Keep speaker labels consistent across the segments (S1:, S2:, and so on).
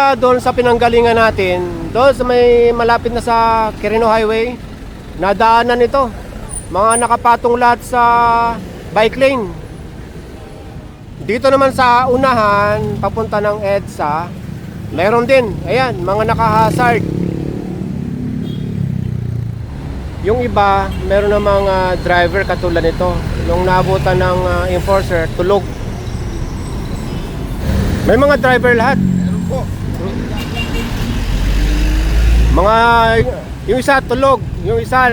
S1: mula doon sa pinanggalingan natin, doon sa may malapit na sa Quirino Highway, nadaanan ito. Mga nakapatong lahat sa bike lane. Dito naman sa unahan, papunta ng EDSA, mayroon din, ayan, mga naka-hazard. Yung iba, meron ng mga driver katulad nito. Nung naabutan ng enforcer, tulog. May mga driver lahat.
S2: Meron po.
S1: Mga, yung isa tulog, yung isa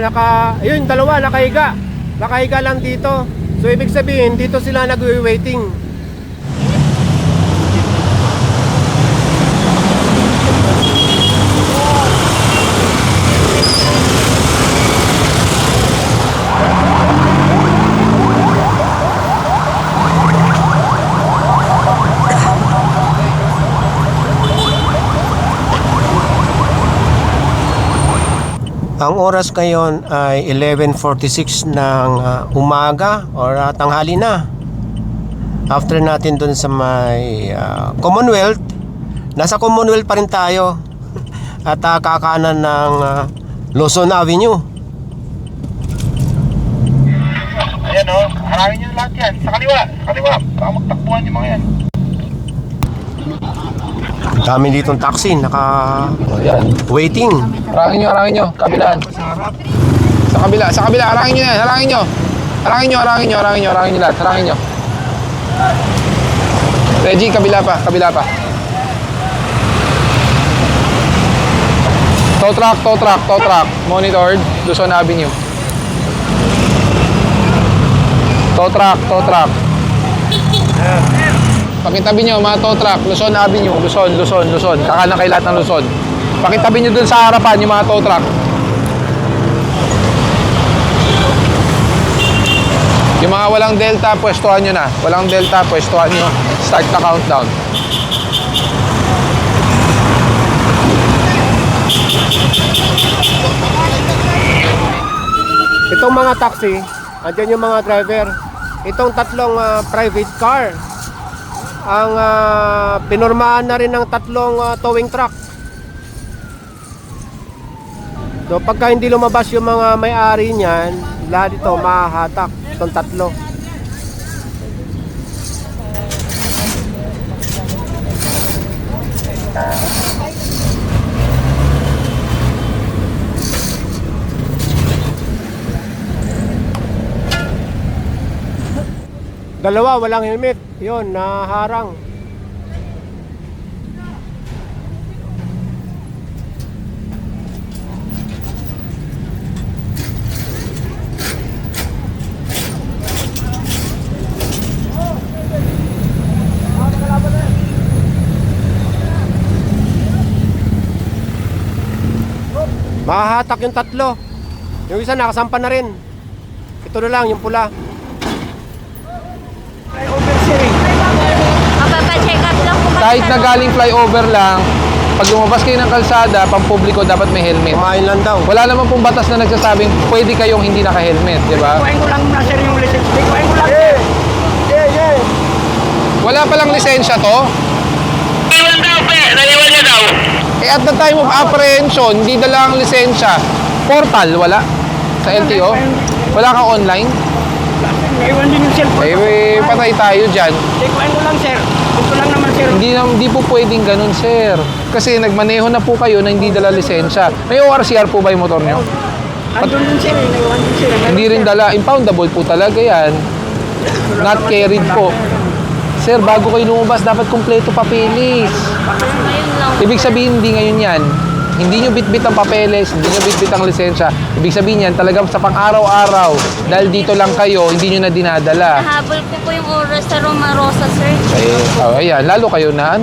S1: yung dalawa nakahiga. Nakahiga lang dito. So ibig sabihin, dito sila nag-waiting. Ang oras ngayon ay 11:46 ng umaga or tanghali na. After natin dun sa may Commonwealth, nasa Commonwealth pa rin tayo. At kakanan ng Luzon Avenue.
S2: Ayan o, harangin nyo lahat yan. Sa kaliwa, baka magtakbuhan yung mga yan.
S1: Dami ditong taxi, waiting.
S3: Harangin nyo, kabilaan. Sa kabila, harangin nyo yan, harangin nyo lahat, harangin nyo. Reggie, kabila pa. Tow truck, monitored, Luzon Avenue. Tow truck. Pakitabi nyo mga tow truck, Luzon Avenue, Luzon. Kakanan kayo lahat ng Luzon. Pakitabi nyo dun sa harapan yung mga tow truck. Yung mga walang delta, pwestuhan nyo na. Start the countdown.
S1: Itong mga taxi, andyan yung mga driver. Itong tatlong private car, ang pinormahan na rin ng tatlong towing truck. So pagka hindi lumabas yung mga may-ari niyan, lahat ito mahahatak. Itong tatlo. Dalawa walang helmet, yun, naharang. Mahahatak yung tatlo. Yung isa nakasampa na rin. Ito na lang, yung pula.
S4: Mapapacheck up lang kung
S3: Kahit na galing flyover lang, pag lumabas kayo ng kalsada, pampubliko, dapat may helmet.
S1: Kumain lang daw.
S3: Wala naman pong batas na nagsasabing pwede kayong hindi naka-helmet, di ba?
S5: Kuhain ko lang na sir yung lisensya. Kuhain ko lang.
S3: Wala palang lisensya to.
S2: Naliwan niya daw.
S3: Eh at the time of apprehension, hindi dala ang lisensya. Portal, wala. Sa LTO. Wala kang online.
S5: Naiwan din yung cellphone.
S3: Eh, patay tayo dyan.
S5: Kuhain ko lang sir. Gusto lang naman sir.
S3: Hindi po pwedeng ganun, sir. Kasi nagmaneho na po kayo na hindi dala lisensya. May ORCR po ba yung motor nyo?
S5: Andun din sir. Naiwan din sir.
S3: Hindi rin dala. Impoundable po talaga yan. Not carried po. Sir, bago kayo lumabas, dapat kumpleto papeles.
S4: ngayon lang.
S3: Ibig sabihin, hindi ngayon yan. Hindi nyo bitbit ang papeles, hindi nyo bitbit ang lisensya. Ibig sabihin yan, talagang sa pang-araw-araw. Dahil dito lang kayo, hindi nyo na dinadala.
S4: Nahabol ko po yung oras sa Romarosa, sir.
S3: Ayan, lalo kayo na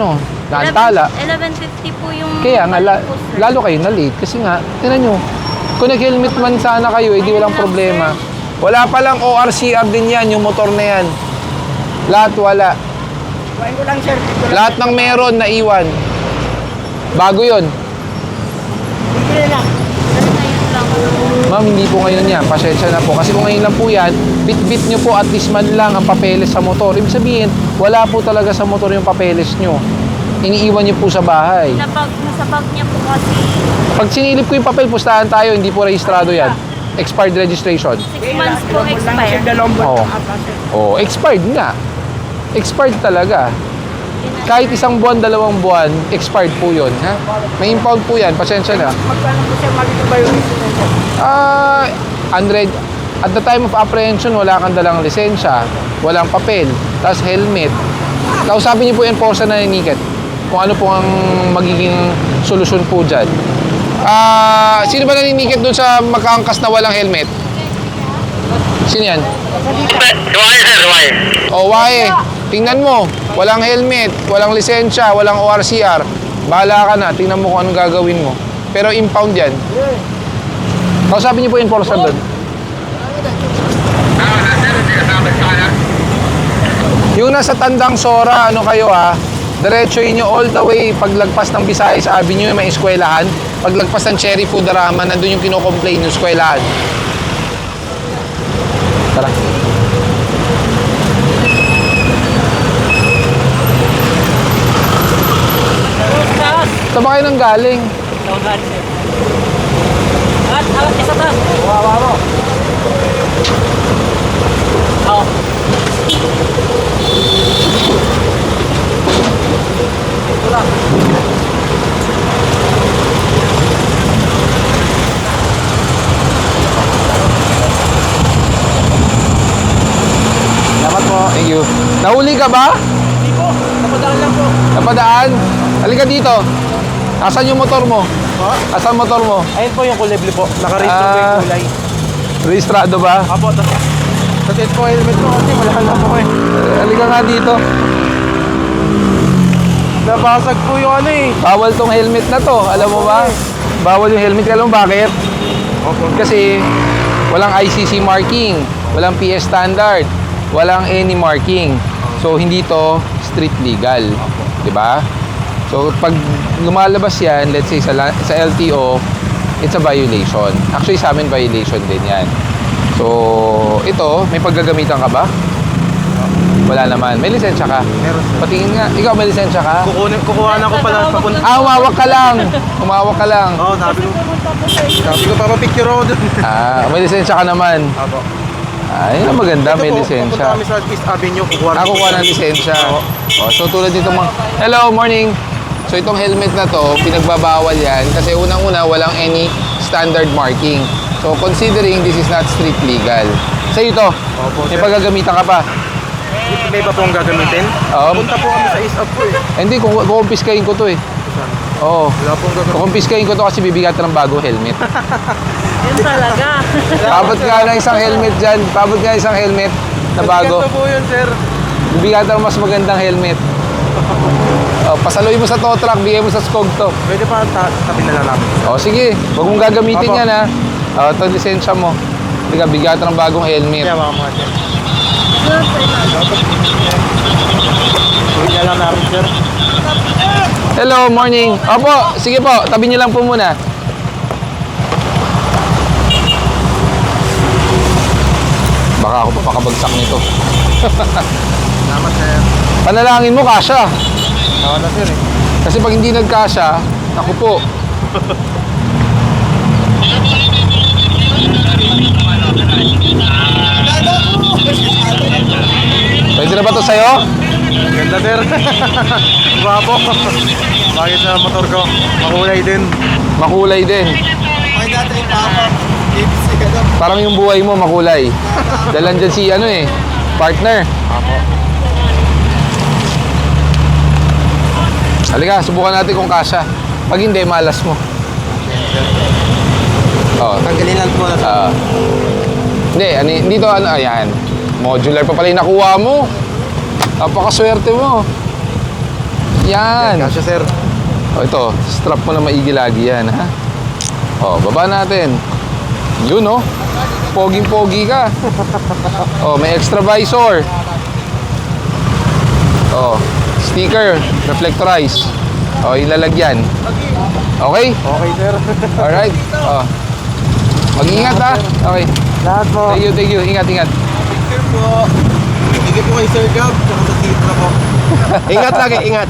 S3: naantala.
S4: 11:50 po yung...
S3: Kaya nga,
S4: po, sir.
S3: lalo kayo na late. Kasi nga, tinan nyo, kung nag-helmet man sana kayo, hindi walang problema. Wala palang ORCR din yan, yung motor na yan. Lahat wala.
S5: Kuhain ko lang sir.
S3: Lahat ng meron na iwan. Bago yon.
S5: Hindi na.
S4: Pero ngayon lang.
S3: Ma'am, hindi po ngayon yan. Pasensya na po. Kasi kung ngayon lang po yan, bit-bit nyo po at least man lang ang papeles sa motor. Ibig sabihin, wala po talaga sa motor yung papeles nyo. iniiwan niyo po sa bahay.
S4: Nasa bag niya po kasi.
S3: Pag sinilip ko yung papel, pustahan tayo, hindi po rehistrado yan. Expired registration.
S4: 6 months po
S5: Wala na, sir,
S4: expired.
S5: dalawang buwan
S3: Oo.
S5: na ata, sir.
S3: Oh, expired nga. Expired talaga. Kahit 1 buwan, 2 buwan, expired po yun. Ha? May impound po yan, pasensya na.
S5: Magkano po, sir, magkano ba yung lisensya, sir?
S3: At the time of apprehension, wala kang dalang lisensya, walang papel, tapos helmet. Kausapin niyo po yung enforcer na niniket kung ano po ang magiging solusyon po dyan. Sino ba naniniket doon sa magkaangkas na walang helmet? Sino yan?
S2: Ruway, sir, ruway.
S3: O, wae, tingnan mo, walang helmet, walang lisensya, walang ORCR. Bahala ka na, tingnan mo kung anong gagawin mo. Pero impound yan. Kausapin niyo po yung enforcer doon. Yung nasa Tandang Sora, ano kayo ha? Diretsoin nyo all the way paglagpas ng Visayas Avenue, may eskwelahan. Paglagpas ng Cherry Food Rama, nandun yung kinocomplain yung eskwelahan. Tara. Saan ba kayo nang galing?
S5: Angat ka sa taas. Wawa mo.
S3: Salamat po. Thank you. Nahuli ka ba?
S5: Hindi po, napadaan lang po.
S3: Napadaan? Halika dito. Asan yung motor mo?
S5: Po?
S3: Asan motor mo?
S5: Ayun po yung kulay blue po. Naka-register po
S3: Ah.
S5: yung kulay.
S3: Rehistrado ba?
S5: Apo, tapos ito po helmet ko kasi wala na po eh.
S3: Halika nga dito.
S5: Nabasag po yung ano eh.
S3: Bawal tong helmet na to. Alam mo ba? Bawal yung helmet. Alam mo bakit?
S5: Opo.
S3: Kasi walang ICC marking, walang PS standard, walang any marking. So hindi to street legal, 'di ba? So pag lumalabas 'yan, let's say sa LTO, it's a violation. Actually sa amin violation din 'yan. So ito, may paggagamitan ka ba? Wala naman. May lisensya ka?
S5: Meron.
S3: Patingin nga. Ikaw may lisensya ka?
S5: Kukuha na ko pala papunta.
S3: Umawak ka lang. Umawak ka lang.
S5: Oo, sabi ko papapicture ako dun.
S3: May lisensya ka naman.
S5: Apo.
S3: Yun ang maganda, may lisensya.
S5: Pupunta kami sa East Avenue, kukuha
S3: Ako kuha ng lisensya.
S5: Oo.
S3: So tulad dito mga... Hello, morning! So itong helmet na to, pinagbabawal yan kasi unang-una walang any standard marking. So considering this is not street legal. Sa'yo to,
S5: Opo,
S3: may
S5: sir.
S3: paggagamitan ka pa.
S5: May iba pong gagamitin? Punta po kami sa East Up po eh.
S3: Hindi, kukumpiskahin ko to eh. Oo.
S5: Wala pong gagamitin.
S3: Kukumpiskahin ko to kasi bibigatan ng bagong helmet.
S4: Yun talaga.
S3: Pabot nga ng isang helmet dyan. Pabot nga isang helmet na bago.
S5: Ganito po yun, sir.
S3: Bibigatan ng mas magandang helmet. Pasaluin mo sa tow truck, bigay mo sa skog to.
S5: Pwede pa tabi na lang namin.
S3: Sige, huwag mong gagamitin
S5: Apo.
S3: yan ha. Ito lisensya mo. Bigyan, bigatan ng bagong helmet.
S5: Kaya mga sir. Pwede na lang namin, sir.
S3: Hello, morning. Opo, sige po, tabi niyo lang po muna. Baka ako papakabagsak nito.
S5: Salamat, sir.
S3: Panalangin mo, kasya.
S5: Oo na, sir eh.
S3: Kasi pag hindi nagkasya, ako po. Pwede na ba to sa'yo?
S5: Ganda, sir. Guwapo. Bakit sa motor ko? Makulay din.
S3: Makulay din.
S5: Ay, dati papa. BBC ka daw.
S3: Parang yung buhay mo makulay. Dahil andyan si ano eh, partner.
S5: Apo.
S3: Halika, subukan natin kung kasya. Pag hindi, malas mo. Oo.
S5: Tanggalin lang po na.
S3: Hindi, dito ano, ayan. Modular pa pala yung nakuha mo. Napakaswerte mo. Yan.
S5: Kasya, sir.
S3: Ito, strap mo na maigi lagi yan, ha? Baba natin. Yun, oh. Poging-pogi ka. May extra visor. Sticker, reflectorized. Ilalagyan. Okay?
S5: Okay, sir.
S3: Alright. Mag-ingat, ha? Okay.
S5: Lahat po.
S3: Thank you. Ingat.
S5: Picture po. Sige po kay Sir Gab. Tsaka sa seat na po.
S1: Ingat lagi, ingat.